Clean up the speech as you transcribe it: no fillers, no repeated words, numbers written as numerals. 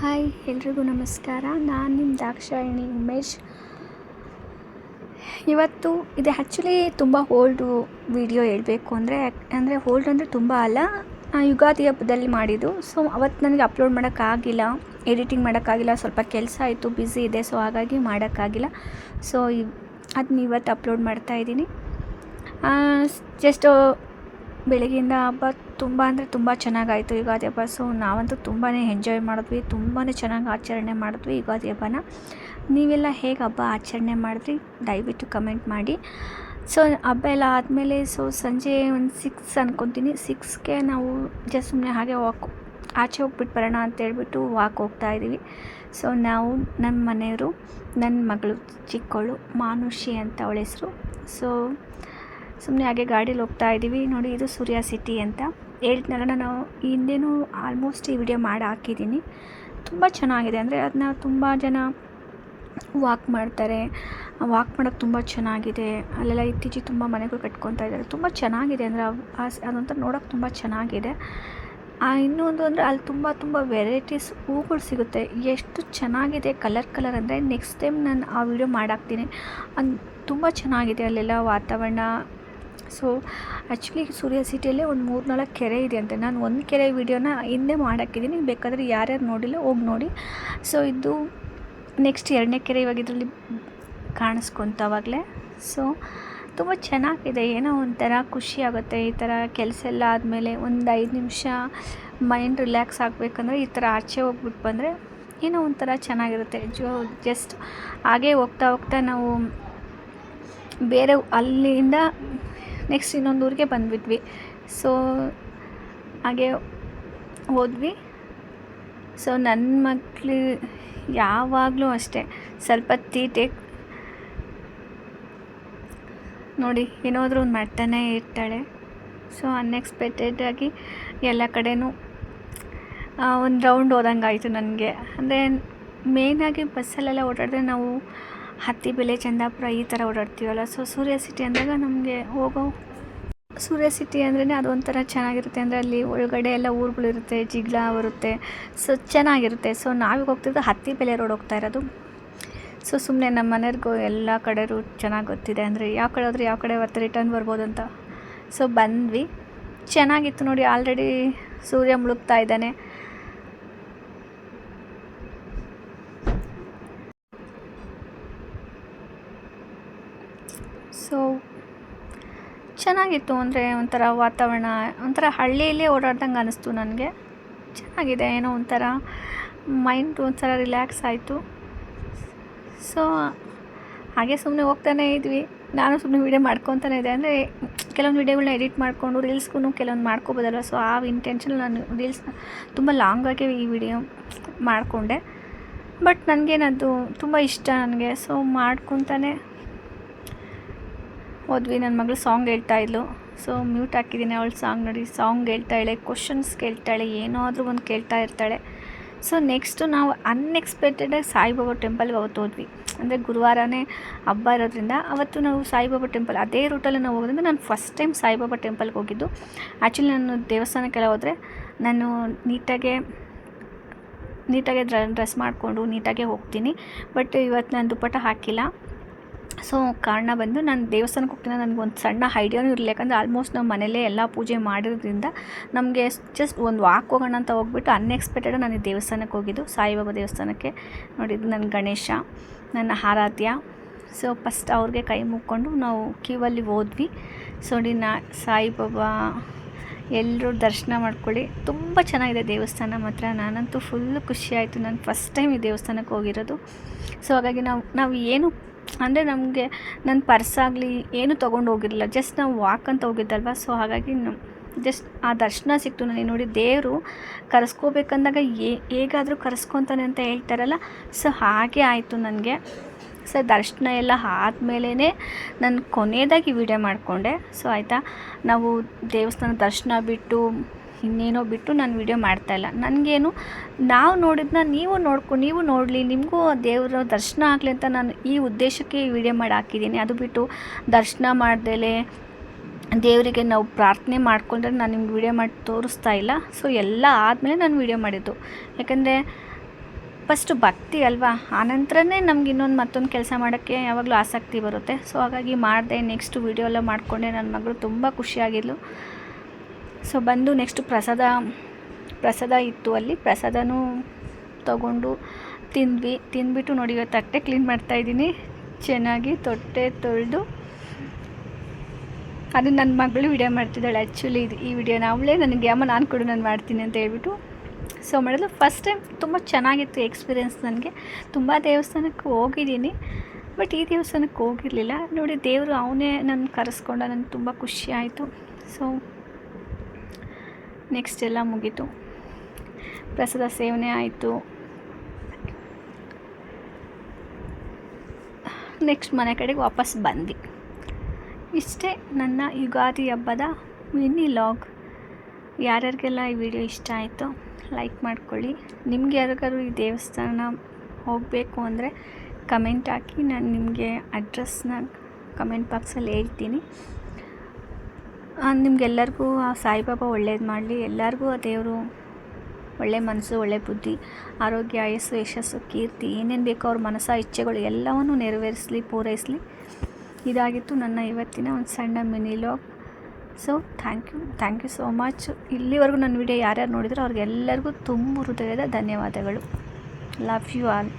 Hi ಎಲ್ರಿಗೂ ನಮಸ್ಕಾರ. ನಾನು ನಿಮ್ಮ ದಾಕ್ಷಾಯಿಣಿ ಉಮೇಶ್. ಇವತ್ತು ಇದು ಆ್ಯಕ್ಚುಲಿ ತುಂಬ ಓಲ್ಡು ವಿಡಿಯೋ ಹೇಳಬೇಕು ಅಂದರೆ ಓಲ್ಡ್ ಅಂದರೆ ತುಂಬ ಅಲ್ಲ, ಯುಗಾದಿ ಹಬ್ಬದಲ್ಲಿ ಮಾಡಿದ್ದು. ಸೊ ಅವತ್ತು ನನಗೆ ಅಪ್ಲೋಡ್ ಮಾಡೋಕ್ಕಾಗಿಲ್ಲ, ಎಡಿಟಿಂಗ್ ಮಾಡೋಕ್ಕಾಗಿಲ್ಲ, ಸ್ವಲ್ಪ ಕೆಲಸ ಆಯಿತು, ಬ್ಯುಸಿ ಇದೆ, ಸೊ ಹಾಗಾಗಿ ಮಾಡೋಕ್ಕಾಗಿಲ್ಲ. ಸೊ ಅದನ್ನ ಇವತ್ತು ಅಪ್ಲೋಡ್ ಮಾಡ್ತಾಯಿದ್ದೀನಿ. ಜಸ್ಟ್ ಬೆಳಗ್ಗೆಯಿಂದ ಹಬ್ಬ ತುಂಬ ಅಂದರೆ ತುಂಬ ಚೆನ್ನಾಗಾಯಿತು ಯುಗಾದಿ ಹಬ್ಬ. ಸೊ ನಾವಂತೂ ತುಂಬಾ ಎಂಜಾಯ್ ಮಾಡಿದ್ವಿ, ತುಂಬಾ ಚೆನ್ನಾಗಿ ಆಚರಣೆ ಮಾಡಿದ್ವಿ ಯುಗಾದಿ ಹಬ್ಬನ. ನೀವೆಲ್ಲ ಹೇಗೆ ಹಬ್ಬ ಆಚರಣೆ ಮಾಡಿದ್ರಿ ದಯವಿಟ್ಟು ಕಮೆಂಟ್ ಮಾಡಿ. ಸೊ ಹಬ್ಬ ಎಲ್ಲ ಆದಮೇಲೆ ಸಂಜೆ ಒಂದು 6 ಅಂದ್ಕೊತೀನಿ, 6ಗೆ ನಾವು ಜಸ್ಟ್ ಸುಮ್ಮನೆ ಹಾಗೆ ಆಚೆ ಹೋಗ್ಬಿಟ್ಟು ಬರೋಣ ಅಂತೇಳ್ಬಿಟ್ಟು ವಾಕ್ ಹೋಗ್ತಾಯಿದ್ದೀವಿ. ಸೊ ನಾವು ನಮ್ಮ ಮನೆಯವರು, ನನ್ನ ಮಗಳು ಚಿಕ್ಕವಳು ಮಾನುಷಿ ಅಂತ ಅವಳ ಹೆಸರು. ಸೊ ಸುಮ್ಮನೆ ಹಾಗೆ ಗಾಡೀಲಿ ಹೋಗ್ತಾ ಇದ್ದೀವಿ. ನೋಡಿ, ಇದು ಸೂರ್ಯ ಸಿಟಿ ಅಂತ ಹೇಳ್ತಿನಲ್ಲ, ನಾವು ಹಿಂದೆನೂ ಆಲ್ಮೋಸ್ಟ್ ಈ ವಿಡಿಯೋ ಮಾಡಿ ಹಾಕಿದ್ದೀನಿ. ತುಂಬ ಚೆನ್ನಾಗಿದೆ, ಅಂದರೆ ಅದನ್ನ ತುಂಬ ಜನ ವಾಕ್ ಮಾಡ್ತಾರೆ, ವಾಕ್ ಮಾಡೋಕ್ಕೆ ತುಂಬ ಚೆನ್ನಾಗಿದೆ. ಅಲ್ಲೆಲ್ಲ ಇತ್ತೀಚೆಗೆ ತುಂಬ ಮನೆಗಳು ಕಟ್ಕೊತಾ ಇದ್ದಾರೆ, ತುಂಬ ಚೆನ್ನಾಗಿದೆ. ಅಂದರೆ ಅದಂತ ನೋಡೋಕ್ಕೆ ತುಂಬ ಚೆನ್ನಾಗಿದೆ. ಇನ್ನೊಂದು ಅಂದರೆ ಅಲ್ಲಿ ತುಂಬ ವೆರೈಟೀಸ್ ಹೂಗಳು ಸಿಗುತ್ತೆ, ಎಷ್ಟು ಚೆನ್ನಾಗಿದೆ, ಕಲರ್ ಅಂದರೆ ನೆಕ್ಸ್ಟ್ ಟೈಮ್ ನಾನು ಆ ವಿಡಿಯೋ ಮಾಡಾಕ್ತೀನಿ. ತುಂಬ ಚೆನ್ನಾಗಿದೆ ಅಲ್ಲೆಲ್ಲ ವಾತಾವರಣ. ಸೊ ಆ್ಯಕ್ಚುಲಿ ಸೂರ್ಯ ಸಿಟಿಯಲ್ಲೇ ಒಂದು 3-4 ಕೆರೆ ಇದೆ ಅಂತೆ. ನಾನು ಒಂದು ಕೆರೆ ವಿಡಿಯೋನ ಹಿಂದೆ ಮಾಡಾಕಿದ್ದೀನಿ, ಬೇಕಾದರೆ ಯಾರ್ಯಾರು ನೋಡಿಲ್ಲ ಹೋಗಿ ನೋಡಿ. ಸೊ ಇದು ನೆಕ್ಸ್ಟ್ 2ನೇ ಕೆರೆ ಇವಾಗ ಇದರಲ್ಲಿ ಕಾಣಿಸ್ಕೊತಾವಾಗಲೇ. ಸೊ ತುಂಬ ಚೆನ್ನಾಗಿದೆ, ಏನೋ ಒಂಥರ ಖುಷಿ ಆಗುತ್ತೆ. ಈ ಥರ ಕೆಲಸ ಎಲ್ಲ ಆದಮೇಲೆ ಒಂದು 5 ನಿಮಿಷ ಮೈಂಡ್ ರಿಲ್ಯಾಕ್ಸ್ ಆಗಬೇಕಂದ್ರೆ ಈ ಥರ ಆಚೆ ಹೋಗ್ಬಿಟ್ಟು ಬಂದರೆ ಏನೋ ಒಂಥರ ಚೆನ್ನಾಗಿರುತ್ತೆ. ಜಸ್ಟ್ ಹಾಗೇ ಹೋಗ್ತಾ ನಾವು ಬೇರೆ ಅಲ್ಲಿಂದ ನೆಕ್ಸ್ಟ್ ಇನ್ನೊಂದು ಊರಿಗೆ ಬಂದುಬಿಟ್ವಿ. ಸೊ ಹಾಗೆ ಹೋದ್ವಿ. ಸೊ ನನ್ನ ಮಕ್ಕಳು ಯಾವಾಗಲೂ ಅಷ್ಟೇ ಸ್ವಲ್ಪ ತೀಟೆ, ನೋಡಿ ಏನಾದರೂ ಒಂದು ಮಾಡ್ತಾನೇ ಇರ್ತಾಳೆ. ಸೊ ಅನ್ಎಕ್ಸ್ಪೆಕ್ಟೆಡಾಗಿ ಎಲ್ಲ ಕಡೆನೂ ಒಂದು ರೌಂಡ್ ಹೋದಂಗೆ ಆಯಿತು ನನಗೆ. ಅಂದರೆ ಮೇಯ್ನಾಗಿ ಬಸ್ಸಲ್ಲೆಲ್ಲ ಓಡಾಡಿದ್ರೆ ನಾವು ಹತ್ತಿಬೆಲೆ, ಚಂದಾಪುರ ಈ ಥರ ಓಡಾಡ್ತೀವಲ್ಲ. ಸೊ ಸೂರ್ಯ ಸಿಟಿ ಅಂದಾಗ ನಮಗೆ ಸೂರ್ಯ ಸಿಟಿ ಅಂದ್ರೇ ಅದೊಂಥರ ಚೆನ್ನಾಗಿರುತ್ತೆ. ಅಂದರೆ ಅಲ್ಲಿ ಒಳಗಡೆ ಎಲ್ಲ ಊರುಗಳಿರುತ್ತೆ, ಜಿಗ್ಲ ಬರುತ್ತೆ, ಸೊ ಚೆನ್ನಾಗಿರುತ್ತೆ. ಸೊ ನಾವೀಗ ಹೋಗ್ತಿದ್ದು ಹತ್ತಿಬೆಲೆ ರೋಡ್ ಹೋಗ್ತಾ ಇರೋದು. ಸೊ ಸುಮ್ಮನೆ ನಮ್ಮ ಮನೆಯವ್ರಿಗೂ ಎಲ್ಲ ಕಡೆ ರೂಟ್ ಚೆನ್ನಾಗಿ ಗೊತ್ತಿದೆ, ಅಂದರೆ ಯಾವ ಕಡೆ ಹೋದ್ರೆ ಯಾವ ಕಡೆ ರಿಟರ್ನ್ ಬರ್ಬೋದು ಅಂತ. ಸೊ ಬಂದ್ವಿ, ಚೆನ್ನಾಗಿತ್ತು ನೋಡಿ. ಆಲ್ರೆಡಿ ಸೂರ್ಯ ಮುಳುಗ್ತಾ ಇದ್ದಾನೆ. ಸೊ ಚೆನ್ನಾಗಿತ್ತು, ಅಂದರೆ ಒಂಥರ ವಾತಾವರಣ ಒಂಥರ ಹಳ್ಳಿಯಲ್ಲೇ ಓಡಾಡ್ದಂಗೆ ಅನ್ನಿಸ್ತು ನನಗೆ. ಚೆನ್ನಾಗಿದೆ, ಏನೋ ಒಂಥರ ಮೈಂಡ್ ಒಂಥರ ರಿಲ್ಯಾಕ್ಸ್ ಆಯಿತು. ಸೊ ಹಾಗೆ ಸುಮ್ಮನೆ ಹೋಗ್ತಾನೇ ಇದ್ವಿ. ನಾನು ಸುಮ್ಮನೆ ವೀಡಿಯೋ ಮಾಡ್ಕೊತಾನೆ ಇದೆ, ಅಂದರೆ ಕೆಲವೊಂದು ವೀಡಿಯೋಗಳನ್ನ ಎಡಿಟ್ ಮಾಡಿಕೊಂಡು ರೀಲ್ಸ್ಗೂ ಕೆಲವೊಂದು ಮಾಡ್ಕೊಬೋದಲ್ಲ. ಸೊ ಆ ಇಂಟೆನ್ಷನ್ ನಾನು ರೀಲ್ಸ್ನ ತುಂಬ ಲಾಂಗಾಗಿ ಈ ವಿಡಿಯೋ ಮಾಡಿಕೊಂಡೆ. ಬಟ್ ನನಗೇನದು ತುಂಬ ಇಷ್ಟ ನನಗೆ. ಸೊ ಮಾಡ್ಕೊತಾನೆ ಹೋದ್ವಿ. ನನ್ನ ಮಗಳು ಸಾಂಗ್ ಹೇಳ್ತಾಯಿದ್ಲು, ಸೊ ಮ್ಯೂಟ್ ಹಾಕಿದ್ದೀನಿ. ಅವಳು ಸಾಂಗ್ ಹೇಳ್ತಾಳೆ, ಕ್ವಶನ್ಸ್ ಕೇಳ್ತಾಳೆ, ಏನಾದರೂ ಒಂದು ಕೇಳ್ತಾ ಇರ್ತಾಳೆ. ಸೊ ನೆಕ್ಸ್ಟು ನಾವು ಅನ್ಎಕ್ಸ್ಪೆಕ್ಟೆಡಾಗಿ ಸಾಯಿಬಾಬಾ ಟೆಂಪಲ್ಗೆ ಅವತ್ತು ಹೋದ್ವಿ. ಅಂದರೆ ಗುರುವಾರನೇ ಹಬ್ಬ ಇರೋದ್ರಿಂದ ಅವತ್ತು ನಾವು ಸಾಯಿಬಾಬಾ ಟೆಂಪಲ್ ಅದೇ ರೂಟಲ್ಲಿ ನಾವು ಹೋಗೋದ್ರಿಂದ ನಾನು ಫಸ್ಟ್ ಟೈಮ್ ಸಾಯಿಬಾಬಾ ಟೆಂಪಲ್ಗೆ ಹೋಗಿದ್ದು. ಆ್ಯಕ್ಚುಲಿ ನಾನು ದೇವಸ್ಥಾನಕ್ಕೆಲ್ಲ ಹೋದರೆ ನಾನು ನೀಟಾಗೆ ಡ್ರೆಸ್ ಮಾಡಿಕೊಂಡು ನೀಟಾಗೆ ಹೋಗ್ತೀನಿ. ಬಟ್ ಇವತ್ತು ನಾನು ದುಪ್ಪಟ್ಟ ಹಾಕಿಲ್ಲ. ಸೊ ಕಾರಣ ಬಂದು ನಾನು ದೇವಸ್ಥಾನಕ್ಕೆ ಹೋಗ್ತೀನಿ, ನನಗೊಂದು ಸಣ್ಣ ಐಡಿಯಾನೂ ಇರಲಿಲ್ಲ. ಯಾಕಂದರೆ ಆಲ್ಮೋಸ್ಟ್ ನಾವು ಮನೆಯಲ್ಲೇ ಎಲ್ಲ ಪೂಜೆ ಮಾಡಿರೋದ್ರಿಂದ ನಮಗೆ ಜಸ್ಟ್ ಒಂದು ವಾಕ್ ಹೋಗೋಣ ಅಂತ ಹೋಗ್ಬಿಟ್ಟು ಅನ್ಎಕ್ಸ್ಪೆಕ್ಟೆಡ್ ನಾನು ದೇವಸ್ಥಾನಕ್ಕೆ ಹೋಗಿದ್ದು, ಸಾಯಿಬಾಬಾ ದೇವಸ್ಥಾನಕ್ಕೆ. ನೋಡಿದ್ದು ನನ್ನ ಗಣೇಶ, ನನ್ನ ಆರಾಧ್ಯ. ಸೊ ಫಸ್ಟ್ ಅವ್ರಿಗೆ ಕೈ ಮುಕ್ಕೊಂಡು ನಾವು ಕ್ಯೂವಲ್ಲಿ ಹೋದ್ವಿ. ಸೊ ಸಾಯಿಬಾಬಾ ಎಲ್ಲರೂ ದರ್ಶನ ಮಾಡ್ಕೊಳ್ಳಿ. ತುಂಬ ಚೆನ್ನಾಗಿದೆ ದೇವಸ್ಥಾನ ಮಾತ್ರ. ನಾನಂತೂ ಫುಲ್ಲು ಖುಷಿಯಾಯಿತು, ನಾನು ಫಸ್ಟ್ ಟೈಮ್ ಈ ದೇವಸ್ಥಾನಕ್ಕೆ ಹೋಗಿರೋದು. ಸೊ ಹಾಗಾಗಿ ನಾವು ಏನು ಅಂದರೆ ನಮಗೆ ನನ್ನ ಪರ್ಸಾಗಲಿ ಏನೂ ತೊಗೊಂಡು ಹೋಗಿರಲಿಲ್ಲ, ಜಸ್ಟ್ ನಾವು ವಾಕ್ ಅಂತ ಹೋಗಿದ್ದಲ್ವ. ಸೊ ಹಾಗಾಗಿ ಜಸ್ಟ್ ಆ ದರ್ಶನ ಸಿಕ್ತು ನನಗೆ. ನೋಡಿ, ದೇವರು ಕರೆಸ್ಕೋಬೇಕಂದಾಗ ಹೇಗಾದರೂ ಕರೆಸ್ಕೊತಾನೆ ಅಂತ ಹೇಳ್ತಾರಲ್ಲ, ಸೊ ಹಾಗೆ ಆಯಿತು ನನಗೆ. ಸೊ ದರ್ಶನ ಎಲ್ಲ ಆದಮೇಲೇ ನಾನು ಕೊನೆಯದಾಗಿ ವಿಡಿಯೋ ಮಾಡಿಕೊಂಡೆ. ಸೊ ಆಯಿತಾ, ನಾವು ದೇವಸ್ಥಾನ ದರ್ಶನ ಬಿಟ್ಟು ಇನ್ನೇನೋ ಬಿಟ್ಟು ನಾನು ವಿಡಿಯೋ ಮಾಡ್ತಾಯಿಲ್ಲ. ನನಗೇನು ನಾವು ನೋಡಿದ್ದನ್ನ ನೀವು ನೋಡಲಿ, ನಿಮಗೂ ದೇವರ ದರ್ಶನ ಆಗಲಿ ಅಂತ ನಾನು ಈ ಉದ್ದೇಶಕ್ಕೆ ವಿಡಿಯೋ ಮಾಡಿ ಹಾಕಿದ್ದೀನಿ. ಅದು ಬಿಟ್ಟು ದರ್ಶನ ಮಾಡ್ದೇಲೆ ದೇವರಿಗೆ ನಾವು ಪ್ರಾರ್ಥನೆ ಮಾಡಿಕೊಂಡ್ರೆ ನಾನು ನಿಮ್ಗೆ ವಿಡಿಯೋ ಮಾಡಿ ತೋರಿಸ್ತಾ ಇಲ್ಲ. ಸೊ ಎಲ್ಲ ಆದಮೇಲೆ ನಾನು ವಿಡಿಯೋ ಮಾಡಿದ್ದು. ಯಾಕಂದರೆ ಫಸ್ಟು ಭಕ್ತಿ ಅಲ್ವಾ, ಆನಂತರನೇ ನಮ್ಗೆ ಇನ್ನೊಂದು ಮತ್ತೊಂದು ಕೆಲಸ ಮಾಡೋಕ್ಕೆ ಯಾವಾಗಲೂ ಆಸಕ್ತಿ ಬರುತ್ತೆ. ಸೊ ಹಾಗಾಗಿ ಮಾಡಿದೆ. ನೆಕ್ಸ್ಟ್ ವೀಡಿಯೋ ಎಲ್ಲ ಮಾಡಿಕೊಂಡೆ. ನನ್ನ ಮಗಳು ತುಂಬ ಖುಷಿಯಾಗಿದ್ಲು. ಸೊ ಬಂದು ನೆಕ್ಸ್ಟು ಪ್ರಸಾದ ಇತ್ತು, ಅಲ್ಲಿ ಪ್ರಸಾದನೂ ತಗೊಂಡು ತಿಂದ್ಬಿಟ್ಟು ನೋಡಿ ಇವತ್ತು ತಟ್ಟೆ ಕ್ಲೀನ್ ಮಾಡ್ತಾಯಿದ್ದೀನಿ. ಚೆನ್ನಾಗಿ ತೊಟ್ಟೆ ತೊಳೆದು ಅದು ನನ್ನ ಮಗಳು ವಿಡಿಯೋ ಮಾಡ್ತಿದ್ದಾಳೆ. ಆ್ಯಕ್ಚುಲಿ ಈ ವಿಡಿಯೋನ ಅವಳೇ ನನಗೆ ಅಮ್ಮ ನಾನು ಕೊಡು ನಾನು ಮಾಡ್ತೀನಿ ಅಂತ ಹೇಳ್ಬಿಟ್ಟು ಸೊ ಮಾಡಿದ್ಲು. ಫಸ್ಟ್ ಟೈಮ್ ತುಂಬ ಚೆನ್ನಾಗಿತ್ತು ಎಕ್ಸ್ಪೀರಿಯೆನ್ಸ್. ನನಗೆ ತುಂಬ ದೇವಸ್ಥಾನಕ್ಕೆ ಹೋಗಿದ್ದೀನಿ, ಬಟ್ ಈ ದೇವಸ್ಥಾನಕ್ಕೆ ಹೋಗಿರಲಿಲ್ಲ. ನೋಡಿ ದೇವರು ಅವನೇ ನನ್ನ ಕರೆಸ್ಕೊಂಡ. ನನಗೆ ತುಂಬ ಖುಷಿ ಆಯಿತು. ಸೊ ನೆಕ್ಸ್ಟ್ ಎಲ್ಲ ಮುಗೀತು, ಪ್ರಸಾದ ಸೇವನೆ ಆಯಿತು. ನೆಕ್ಸ್ಟ್ ಮನೆ ಕಡೆಗೆ ವಾಪಸ್ ಬಂದು ಇಷ್ಟೇ ನನ್ನ ಯುಗಾದಿ ಹಬ್ಬದ ಮಿನಿ ಲಾಗ್. ಯಾರ್ಯಾರಿಗೆಲ್ಲ ಈ ವಿಡಿಯೋ ಇಷ್ಟ ಆಯಿತು ಲೈಕ್ ಮಾಡ್ಕೊಳ್ಳಿ. ನಿಮ್ಗೆ ಯಾರಿಗಾದ್ರು ಈ ದೇವಸ್ಥಾನ ಹೋಗಬೇಕು ಅಂದರೆ ಕಮೆಂಟ್ ಹಾಕಿ, ನಾನು ನಿಮಗೆ ಅಡ್ರೆಸ್ನ ಕಮೆಂಟ್ ಬಾಕ್ಸಲ್ಲಿ ಹೇಳ್ತೀನಿ. ನಿಮಗೆಲ್ಲರಿಗೂ ಆ ಸಾಯಿಬಾಬಾ ಒಳ್ಳೇದು ಮಾಡಲಿ. ಎಲ್ಲರಿಗೂ ಆ ದೇವರು ಒಳ್ಳೆ ಮನಸ್ಸು, ಒಳ್ಳೆ ಬುದ್ಧಿ, ಆರೋಗ್ಯ, ಆಯಸ್ಸು, ಯಶಸ್ಸು, ಕೀರ್ತಿ ಏನೇನು ಬೇಕೋ ಅವ್ರ ಮನಸ್ಸು ಇಚ್ಛೆಗಳು ಎಲ್ಲವನ್ನೂ ನೆರವೇರಿಸಲಿ, ಪೂರೈಸಲಿ. ಇದಾಗಿತ್ತು ನನ್ನ ಇವತ್ತಿನ ಒಂದು ಸಣ್ಣ mini log. So thank you so much. ಇಲ್ಲಿವರೆಗೂ ನನ್ನ ವಿಡಿಯೋ ಯಾರ್ಯಾರು ನೋಡಿದ್ರು ಅವ್ರಿಗೆಲ್ಲರಿಗೂ ತುಂಬ ಹೃದಯದ ಧನ್ಯವಾದಗಳು. Love you all.